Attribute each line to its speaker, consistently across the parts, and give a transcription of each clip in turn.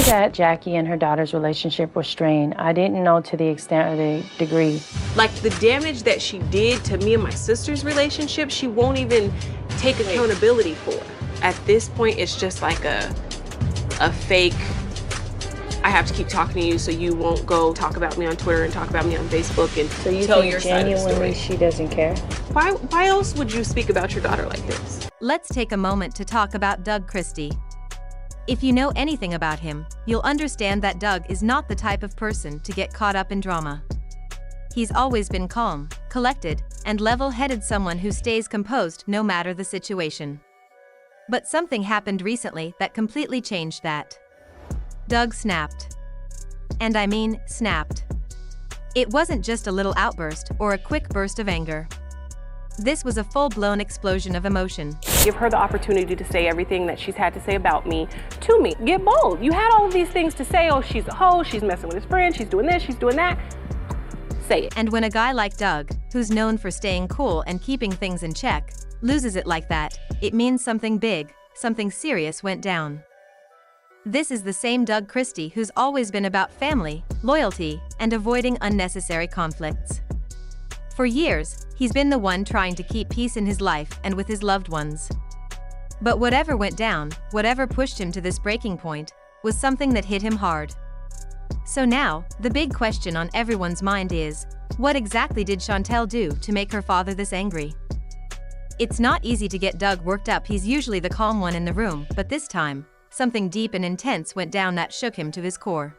Speaker 1: knew that Jackie and her daughter's relationship was strained. I didn't know to the extent or the degree.
Speaker 2: Like the damage that she did to me and my sister's relationship, she won't even take accountability for. At this point, it's just like a fake, I have to keep talking to you so you won't go talk about me on Twitter and talk about me on Facebook and
Speaker 1: So you
Speaker 2: tell
Speaker 1: think
Speaker 2: your side of the
Speaker 1: genuinely
Speaker 2: story.
Speaker 1: she doesn't care?
Speaker 2: Why else would you speak about your daughter like this?
Speaker 3: Let's take a moment to talk about Doug Christie. If you know anything about him, you'll understand that Doug is not the type of person to get caught up in drama. He's always been calm, collected, and level-headed, someone who stays composed no matter the situation. But something happened recently that completely changed that. Doug snapped. And I mean, snapped. It wasn't just a little outburst or a quick burst of anger. This was a full-blown explosion of emotion.
Speaker 2: Give her the opportunity to say everything that she's had to say about me to me. Get bold. You had all of these things to say. Oh, she's a hoe, she's messing with his friend, she's doing this, she's doing that. Say it.
Speaker 3: And when a guy like Doug, who's known for staying cool and keeping things in check, loses it like that, it means something big, something serious went down. This is the same Doug Christie who's always been about family, loyalty, and avoiding unnecessary conflicts. For years, he's been the one trying to keep peace in his life and with his loved ones. But whatever went down, whatever pushed him to this breaking point, was something that hit him hard. So now, the big question on everyone's mind is, what exactly did Chantel do to make her father this angry? It's not easy to get Doug worked up. He's usually the calm one in the room, but this time, something deep and intense went down that shook him to his core.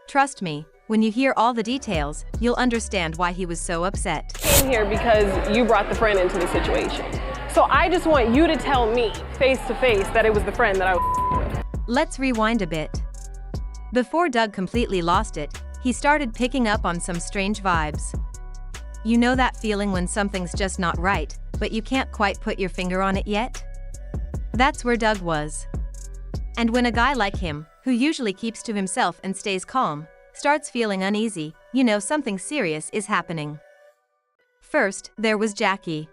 Speaker 3: Trust me, when you hear all the details, you'll understand why he was so upset.
Speaker 2: I came here because you brought the friend into the situation. So I just want you to tell me, face to face, that it was the friend that I was with.
Speaker 3: Let's rewind a bit. Before Doug completely lost it, he started picking up on some strange vibes. You know that feeling when something's just not right, but you can't quite put your finger on it yet? That's where Doug was. And when a guy like him, who usually keeps to himself and stays calm, starts feeling uneasy, you know something serious is happening. First, there was Jackie.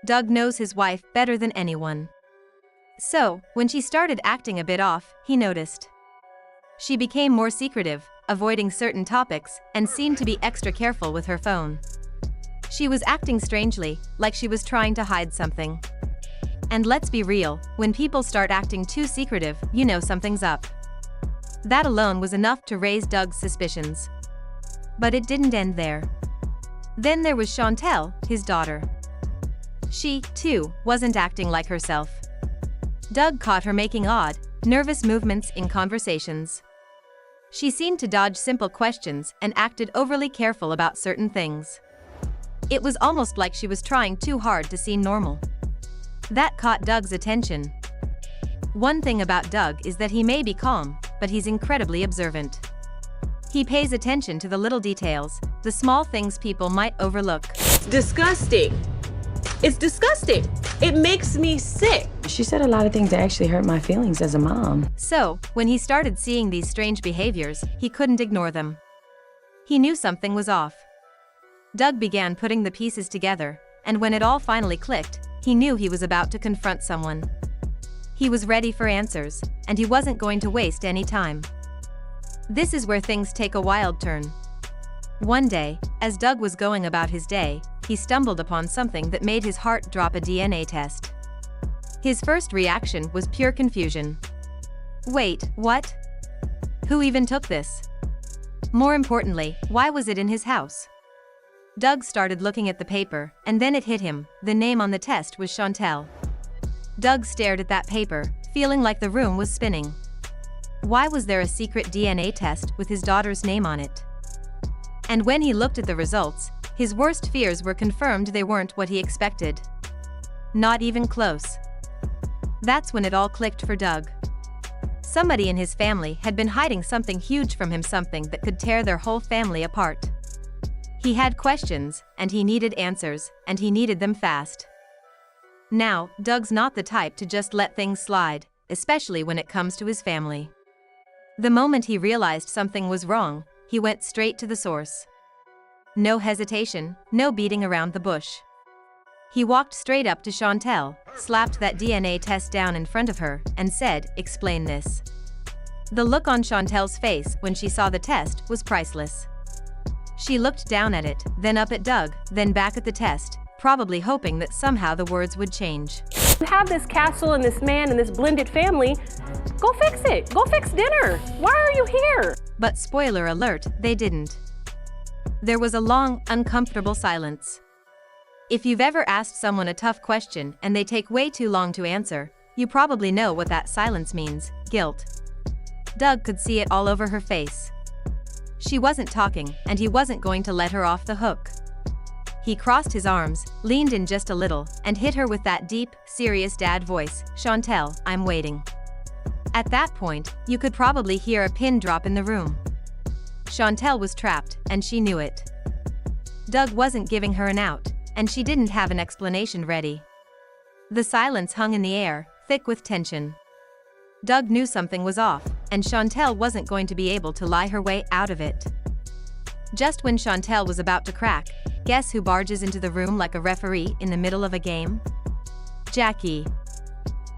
Speaker 3: Doug knows his wife better than anyone. So, when she started acting a bit off, he noticed. She became more secretive, avoiding certain topics, and seemed to be extra careful with her phone. She was acting strangely, like she was trying to hide something. And let's be real, when people start acting too secretive, you know something's up. That alone was enough to raise Doug's suspicions. But it didn't end there. Then there was Chantel, his daughter. She, too, wasn't acting like herself. Doug caught her making odd, nervous movements in conversations. She seemed to dodge simple questions and acted overly careful about certain things. It was almost like she was trying too hard to seem normal. That caught Doug's attention. One thing about Doug is that he may be calm, but he's incredibly observant. He pays attention to the little details, the small things people might overlook.
Speaker 2: Disgusting. It's disgusting. It makes me sick.
Speaker 1: She said a lot of things that actually hurt my feelings as a mom.
Speaker 3: So, when he started seeing these strange behaviors, he couldn't ignore them. He knew something was off. Doug began putting the pieces together, and when it all finally clicked, he knew he was about to confront someone. He was ready for answers, and he wasn't going to waste any time. This is where things take a wild turn. One day, as Doug was going about his day, he stumbled upon something that made his heart drop: a DNA test. His first reaction was pure confusion. Wait, what? Who even took this? More importantly, why was it in his house? Doug started looking at the paper, and then it hit him: the name on the test was Chantel. Doug stared at that paper, feeling like the room was spinning. Why was there a secret DNA test with his daughter's name on it? And when he looked at the results, his worst fears were confirmed. They weren't what he expected. Not even close. That's when it all clicked for Doug. Somebody in his family had been hiding something huge from him, something that could tear their whole family apart. He had questions, and he needed answers, and he needed them fast. Now, Doug's not the type to just let things slide, especially when it comes to his family. The moment he realized something was wrong, he went straight to the source. No hesitation, no beating around the bush. He walked straight up to Chantel, slapped that DNA test down in front of her, and said, "Explain this." The look on Chantel's face when she saw the test was priceless. She looked down at it, then up at Doug, then back at the test, probably hoping that somehow the words would change.
Speaker 4: You have this castle and this man and this blended family. Go fix it. Go fix dinner. Why are you here?
Speaker 3: But spoiler alert, they didn't. There was a long, uncomfortable silence. If you've ever asked someone a tough question and they take way too long to answer, you probably know what that silence means: guilt. Doug could see it all over her face. She wasn't talking, and he wasn't going to let her off the hook. He crossed his arms, leaned in just a little, and hit her with that deep, serious dad voice, "Chantel, I'm waiting." At that point, you could probably hear a pin drop in the room. Chantel was trapped, and she knew it. Doug wasn't giving her an out, and she didn't have an explanation ready. The silence hung in the air, thick with tension. Doug knew something was off, and Chantel wasn't going to be able to lie her way out of it. Just when Chantel was about to crack, guess who barges into the room like a referee in the middle of a game? Jackie.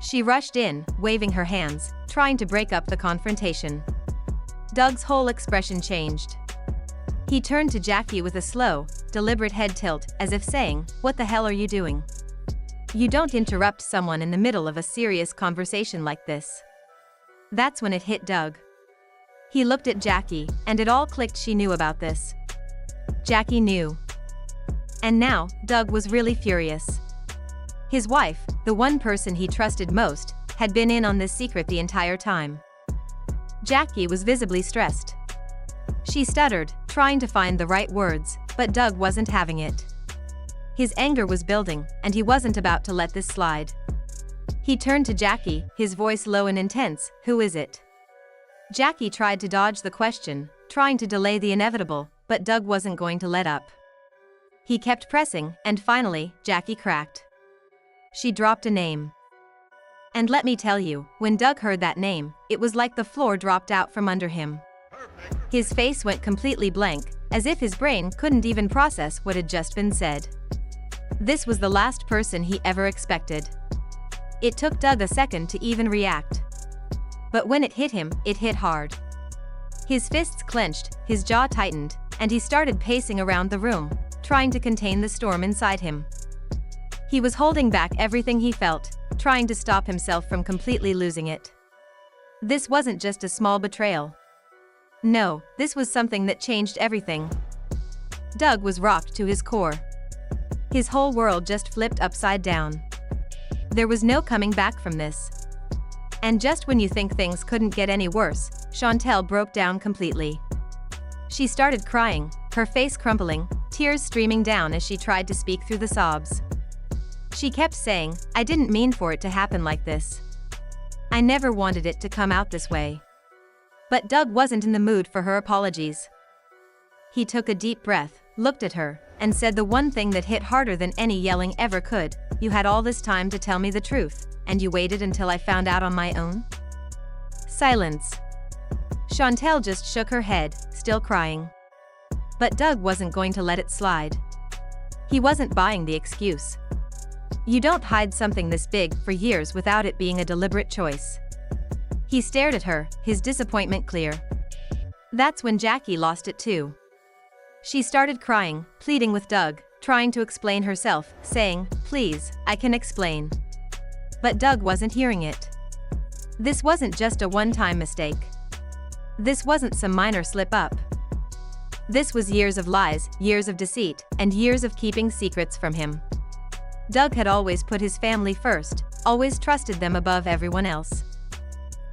Speaker 3: She rushed in, waving her hands, trying to break up the confrontation. Doug's whole expression changed. He turned to Jackie with a slow, deliberate head tilt, as if saying, "What the hell are you doing? You don't interrupt someone in the middle of a serious conversation like this." That's when it hit Doug. He looked at Jackie, and it all clicked. She knew about this. Jackie knew. And now, Doug was really furious. His wife, the one person he trusted most, had been in on this secret the entire time. Jackie was visibly stressed. She stuttered, trying to find the right words, but Doug wasn't having it. His anger was building, and he wasn't about to let this slide. He turned to Jackie, his voice low and intense, "Who is it?" Jackie tried to dodge the question, trying to delay the inevitable, but Doug wasn't going to let up. He kept pressing, and finally, Jackie cracked. She dropped a name. And let me tell you, when Doug heard that name, it was like the floor dropped out from under him. His face went completely blank, as if his brain couldn't even process what had just been said. This was the last person he ever expected. It took Doug a second to even react. But when it hit him, it hit hard. His fists clenched, his jaw tightened, and he started pacing around the room, trying to contain the storm inside him. He was holding back everything he felt, trying to stop himself from completely losing it. This wasn't just a small betrayal. No, this was something that changed everything. Doug was rocked to his core. His whole world just flipped upside down. There was no coming back from this. And just when you think things couldn't get any worse, Chantel broke down completely. She started crying, her face crumpling, tears streaming down as she tried to speak through the sobs. She kept saying, "I didn't mean for it to happen like this. I never wanted it to come out this way." But Doug wasn't in the mood for her apologies. He took a deep breath, looked at her, and said the one thing that hit harder than any yelling ever could: "You had all this time to tell me the truth, and you waited until I found out on my own?" Silence. Chantel just shook her head, still crying. But Doug wasn't going to let it slide. He wasn't buying the excuse. You don't hide something this big for years without it being a deliberate choice. He stared at her, his disappointment clear. That's when Jackie lost it too. She started crying, pleading with Doug, trying to explain herself, saying, "Please, I can explain." But Doug wasn't hearing it. This wasn't just a one-time mistake. This wasn't some minor slip-up. This was years of lies, years of deceit, and years of keeping secrets from him. Doug had always put his family first, always trusted them above everyone else.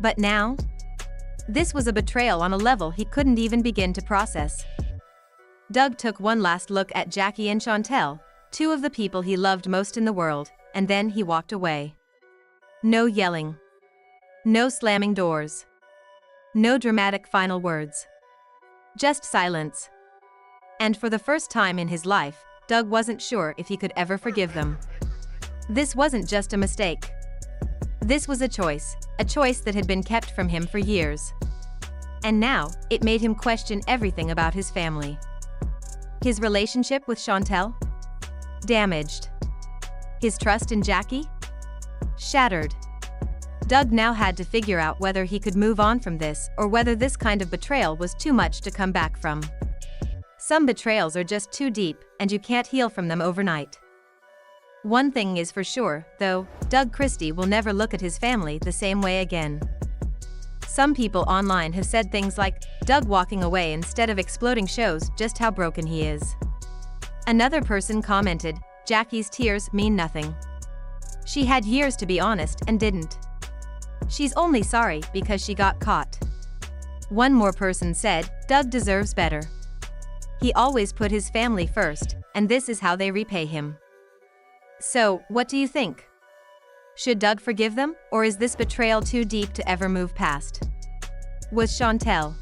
Speaker 3: But now? This was a betrayal on a level he couldn't even begin to process. Doug took one last look at Jackie and Chantel, two of the people he loved most in the world, and then he walked away. No yelling. No slamming doors. No dramatic final words. Just silence. And for the first time in his life, Doug wasn't sure if he could ever forgive them. This wasn't just a mistake. This was a choice that had been kept from him for years. And now, it made him question everything about his family. His relationship with Chantel? Damaged. His trust in Jackie? Shattered. Doug now had to figure out whether he could move on from this or whether this kind of betrayal was too much to come back from. Some betrayals are just too deep, and you can't heal from them overnight. One thing is for sure, though, Doug Christie will never look at his family the same way again. Some people online have said things like, Doug walking away instead of exploding shows just how broken he is. Another person commented, Jackie's tears mean nothing. She had years to be honest and didn't. She's only sorry because she got caught. One more person said, Doug deserves better. He always put his family first, and this is how they repay him. So, what do you think? Should Doug forgive them, or is this betrayal too deep to ever move past? Was Chantel.